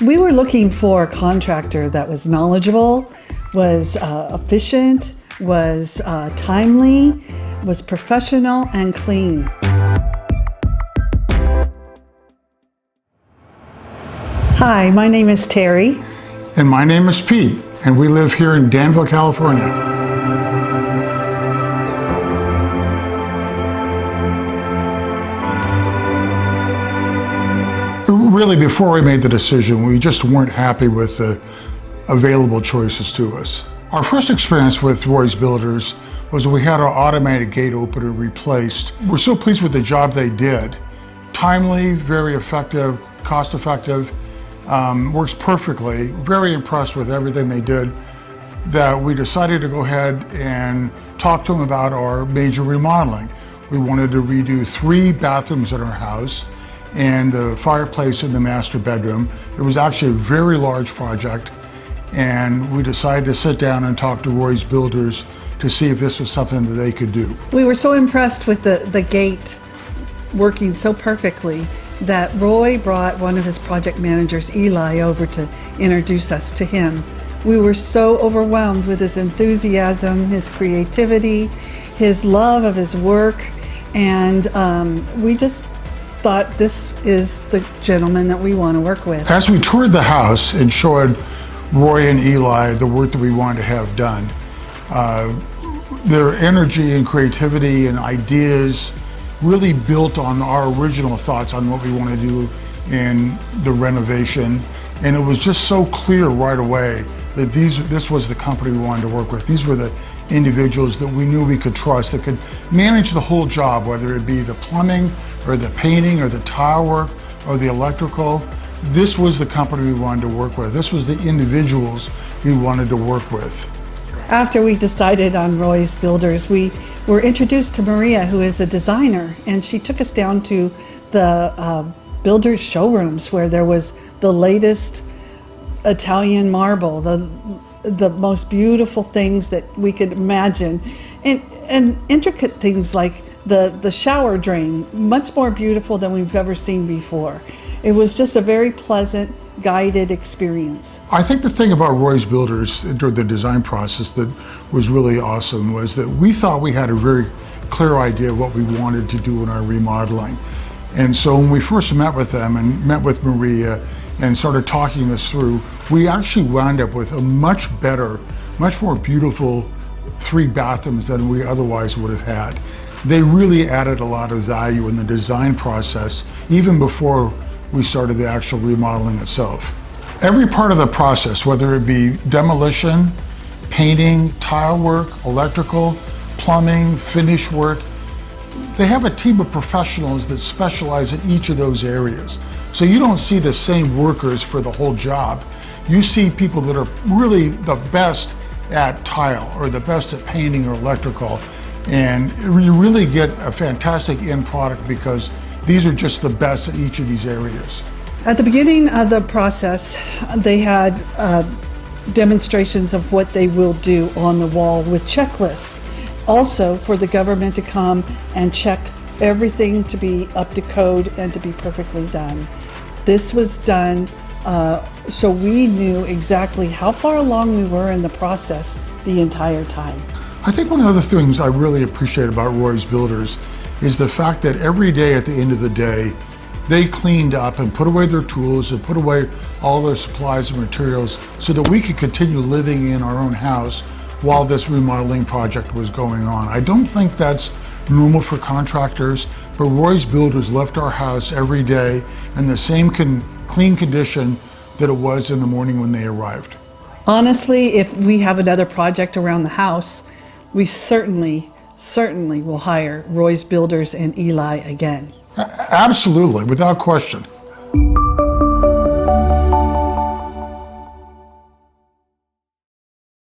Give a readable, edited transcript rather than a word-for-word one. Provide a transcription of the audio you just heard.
We were looking for a contractor that was knowledgeable, was efficient, was timely, was professional and clean. Hi, my name is Terry. And my name is Pete, and we live here in Danville, California. Really, before we made the decision, we just weren't happy with the available choices to us. Our first experience with Roy's Builders was we had our automated gate opener replaced. We're so pleased with the job they did. Timely, very effective, cost effective. Works perfectly. Very impressed with everything they did, that we decided to go ahead and talk to them about our major remodeling. We wanted to redo 3 bathrooms in our house and the fireplace in the master bedroom. It was actually a very large project, and we decided to sit down and talk to Roy's Builders to see if this was something that they could do. We were so impressed with the gate working so perfectly that Roy brought one of his project managers, Eli, over to introduce us to him. We were so overwhelmed with his enthusiasm, his creativity, his love of his work, and we just thought this is the gentleman that we want to work with. As we toured the house and showed Roy and Eli the work that we wanted to have done, their energy and creativity and ideas really built on our original thoughts on what we want to do in the renovation. And it was just so clear right away that this was the company we wanted to work with. These were the individuals that we knew we could trust, that could manage the whole job, whether it be the plumbing or the painting or the tile work or the electrical. This was the company we wanted to work with. This was the individuals we wanted to work with. After we decided on Roy's Builders, we were introduced to Maria, who is a designer, and she took us down to the builders showrooms where there was the latest Italian marble, the most beautiful things that we could imagine, and intricate things like the shower drain, much more beautiful than we've ever seen before. It was just a very pleasant, guided experience. I think the thing about Roy's Builders during the design process that was really awesome was that we thought we had a very clear idea of what we wanted to do in our remodeling. And so when we first met with them and met with Maria and started talking this through, we actually wound up with a much better, much more beautiful 3 bathrooms than we otherwise would have had. They really added a lot of value in the design process, even before we started the actual remodeling itself. Every part of the process, whether it be demolition, painting, tile work, electrical, plumbing, finish work, they have a team of professionals that specialize in each of those areas. So you don't see the same workers for the whole job. You see people that are really the best at tile or the best at painting or electrical, and you really get a fantastic end product because these are just the best at each of these areas. At the beginning of the process, they had demonstrations of what they will do on the wall with checklists. Also, for the government to come and check everything to be up to code and to be perfectly done. This was done so we knew exactly how far along we were in the process the entire time. I think one of the things I really appreciate about Roy's Builders is the fact that every day at the end of the day, they cleaned up and put away their tools and put away all their supplies and materials so that we could continue living in our own house while this remodeling project was going on. I don't think that's normal for contractors, but Roy's Builders left our house every day in the same clean condition that it was in the morning when they arrived. Honestly, if we have another project around the house, we certainly will hire Roy's Builders and Eli again. Absolutely, without question.